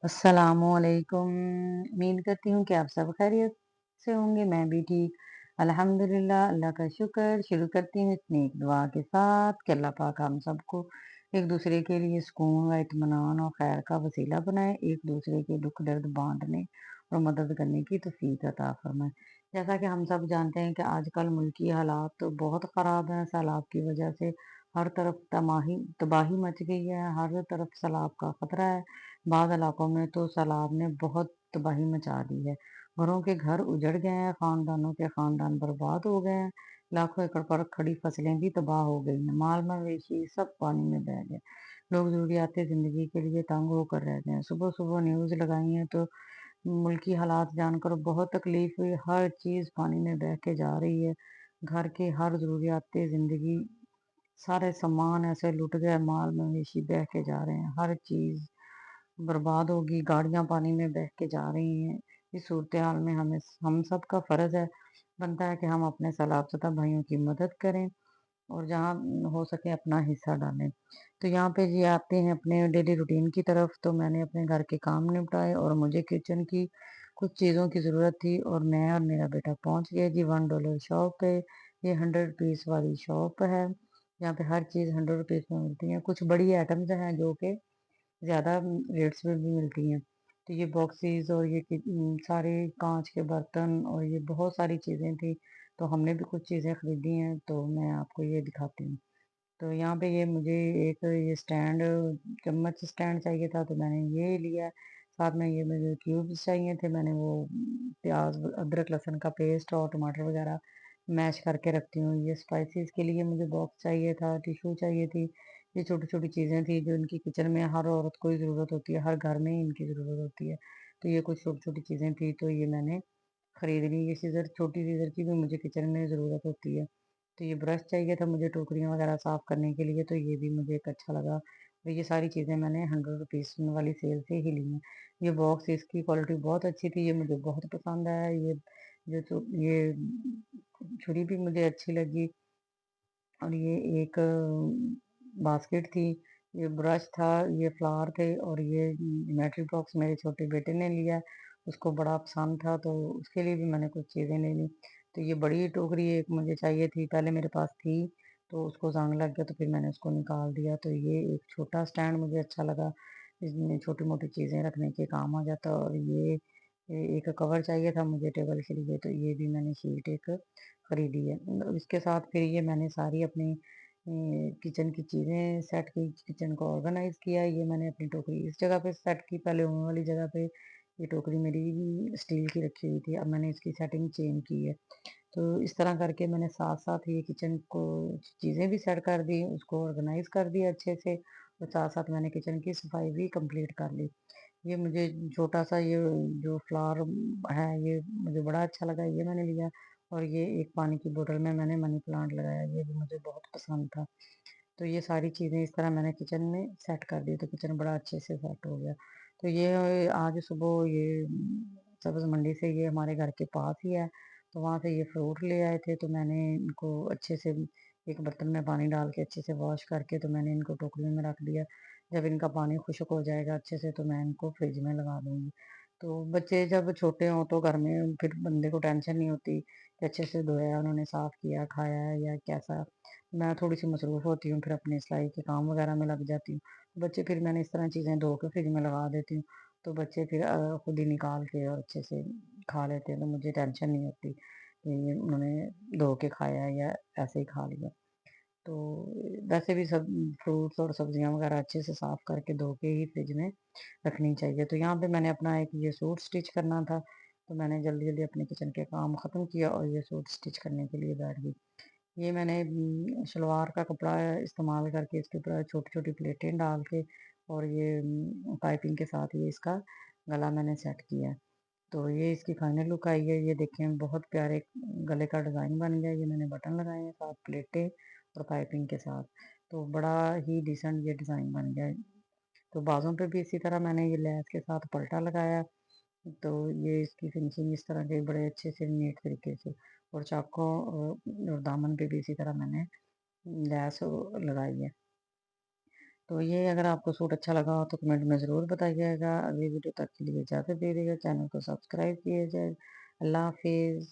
अस्सलामुअलैकुम। उम्मीद करती हूँ कि आप सब खैरियत से होंगे। मैं भी ठीक अल्हम्दुलिल्लाह, अल्लाह का शुक्र। शुरू करती हूँ इतनी एक दुआ के साथ कि अल्लाह पाक हम सबको एक दूसरे के लिए सुकून व इत्मीनान और खैर का वसीला बनाए, एक दूसरे के दुख दर्द बांटने और मदद करने की तौफीक अता फरमाए। जैसा कि हम सब जानते हैं कि आजकल मुल्की हालात तो बहुत ख़राब हैं। सैलाब की वजह से हर तरफ तबाही तबाही मच गई है, हर तरफ सैलाब का खतरा है। बाद इलाकों में तो सैलाब ने बहुत तबाही मचा दी है। घरों के घर उजड़ गए हैं, खानदानों के खानदान बर्बाद हो गए हैं, लाखों एकड़ पर खड़ी फसलें भी तबाह हो गई हैं, माल मवेशी सब पानी में बह गए। लोग जरूरियाती जिंदगी के लिए तंग होकर रह गए हैं। सुबह सुबह न्यूज़ लगाई है तो मुल्की हालात जानकर बहुत तकलीफ हुई। हर चीज़ पानी में बह के जा रही है। घर की हर जरूरियाती जिंदगी, सारे सामान ऐसे लुट गए, माल मवेशी बह के जा रहे हैं, हर चीज़ बर्बाद होगी, गाड़ियाँ पानी में बह के जा रही हैं। इस सूरत-ए-हाल में हम सब का फ़र्ज़ है, बनता है कि हम अपने सलाफ़-शुदा भाइयों की मदद करें और जहाँ हो सके अपना हिस्सा डालें। तो यहाँ पे जी आते हैं अपने डेली रूटीन की तरफ। तो मैंने अपने घर के काम निपटाए और मुझे किचन की कुछ चीज़ों की ज़रूरत थी और मैं और मेरा बेटा पहुँच गए जी $1 शॉप पे। ये 100 पीस वाली शॉप है, यहाँ पे हर चीज़ 100 रुपीज़ में मिलती है। कुछ बड़ी आइटम्स हैं जो कि ज़्यादा रेट्स में भी मिलती हैं। तो ये बॉक्सेस और ये सारे काँच के बर्तन और ये बहुत सारी चीज़ें थी, तो हमने भी कुछ चीज़ें खरीदी हैं, तो मैं आपको ये दिखाती हूँ। तो यहाँ पे ये मुझे एक ये स्टैंड, चम्मच स्टैंड चाहिए था, तो मैंने ये लिया। साथ में ये मुझे क्यूब्स चाहिए थे, मैंने वो प्याज़, अदरक, लहसुन का पेस्ट और टमाटर वगैरह मैश करके रखती हूँ। ये स्पाइसेस के लिए मुझे बॉक्स चाहिए था, टिश्यू चाहिए थी। ये छोटी-छोटी चीज़ें थी जो इनकी किचन में हर औरत को ही ज़रूरत होती है, हर घर में ही इनकी ज़रूरत होती है। तो ये कुछ छोटी-छोटी चीज़ें थी, तो ये मैंने खरीद ली। ये सीज़र, छोटी सीज़र की भी मुझे किचन में ज़रूरत होती है। तो ये ब्रश चाहिए था मुझे टोकरियाँ वगैरह साफ़ करने के लिए, तो ये भी मुझे एक अच्छा लगा। और ये सारी चीज़ें मैंने 100 रुपीज़ वाली सेल से ही ली हैं। ये बॉक्स, इसकी क्वालिटी बहुत अच्छी थी, ये मुझे बहुत पसंद आया। ये छुरी भी मुझे अच्छी लगी और ये एक बास्केट थी, ये ब्रश था, ये फ्लावर थे और ये ज्योमेट्री बॉक्स मेरे छोटे बेटे ने लिया, उसको बड़ा पसंद था तो उसके लिए भी मैंने कुछ चीज़ें ले ली। तो ये बड़ी टोकरी एक मुझे चाहिए थी, पहले मेरे पास थी, तो उसको ज़ंग लग गया तो फिर मैंने उसको निकाल दिया। तो ये एक छोटा स्टैंड मुझे अच्छा लगा, इसमें छोटी-मोटी चीज़ें रखने के काम आ जाता है। और ये एक कवर चाहिए था मुझे टेबल के लिए, तो ये भी मैंने शीट एक खरीदी है। इसके साथ फिर ये मैंने सारी अपनी किचन की चीज़ें सेट की, किचन को ऑर्गेनाइज़ किया। ये मैंने अपनी टोकरी इस जगह पे सेट की, पहले वो वाली जगह पे ये टोकरी मेरी स्टील की रखी हुई थी, अब मैंने इसकी सेटिंग चेंज की है। तो इस तरह करके मैंने साथ-साथ ये किचन को चीज़ें भी सेट कर दी, उसको ऑर्गेनाइज़ कर दिया अच्छे से और साथ-साथ मैंने किचन की सफाई भी कंप्लीट कर ली। ये मुझे छोटा-सा ये जो फ्लावर है, ये मुझे बड़ा अच्छा लगा, ये मैंने लिया। और ये एक पानी की बोतल में मैंने मनी प्लांट लगाया, ये भी मुझे बहुत पसंद था। तो ये सारी चीज़ें इस तरह मैंने किचन में सेट कर दी, तो किचन बड़ा अच्छे से सेट हो गया। तो ये आज सुबह ये सब्ज़ मंडी से, ये हमारे घर के पास ही है, तो वहाँ से ये फ्रूट ले आए थे, तो मैंने इनको अच्छे से एक बर्तन में पानी डाल के अच्छे से वॉश करके तो मैंने इनको टोकरी में रख दिया। जब इनका पानी खुश्क हो जाएगा अच्छे से तो मैं इनको फ्रिज में लगा दूँगी। तो बच्चे जब छोटे हों तो घर में फिर बंदे को टेंशन नहीं होती कि अच्छे से धोया, उन्होंने साफ़ किया, खाया है या कैसा। मैं थोड़ी-सी मसरूफ़ होती हूँ, फिर अपने सिलाई के काम वगैरह में लग जाती हूँ। बच्चे फिर मैंने इस तरह चीज़ें धो के फ्रिज में लगा देती हूँ, तो बच्चे फिर खुद ही निकाल के और अच्छे से खा लेते हैं, तो मुझे टेंशन नहीं होती कि उन्होंने धो के खाया है या ऐसे ही खा लिया। तो वैसे भी सब फ्रूट्स और सब्जियाँ वगैरह अच्छे से साफ़ करके धो के ही फ्रिज में रखनी चाहिए। तो यहाँ पे मैंने अपना एक ये सूट स्टिच करना था, तो मैंने जल्दी-जल्दी अपने किचन के काम ख़त्म किया और ये सूट स्टिच करने के लिए बैठ गई। ये मैंने सलवार का कपड़ा इस्तेमाल करके इसके ऊपर छोटी-छोटी प्लेटें डाल के और ये पाइपिंग के साथ ये इसका गला मैंने सेट किया है। तो ये इसकी फाइनल लुक आई है, ये देखें बहुत प्यारे गले का डिज़ाइन बन गया। ये मैंने बटन लगाए हैं, साथ प्लेटें और पाइपिंग के साथ, तो बड़ा ही डिसेंट ये डिज़ाइन बन गया है। तो बाज़ों पे भी इसी तरह मैंने ये लैस के साथ पल्टा लगाया, तो ये इसकी फिनिशिंग इस तरह के बड़े अच्छे से नीट तरीके से। और चाकों और दामन पे भी इसी तरह मैंने लैस लगाई है। तो ये अगर आपको सूट अच्छा लगा हो तो कमेंट में ज़रूर बताइएगा। अगली वीडियो तक के लिए इजाज़त दीजिएगा, चैनल को सब्सक्राइब कीजिए। अल्लाह हाफ़िज़।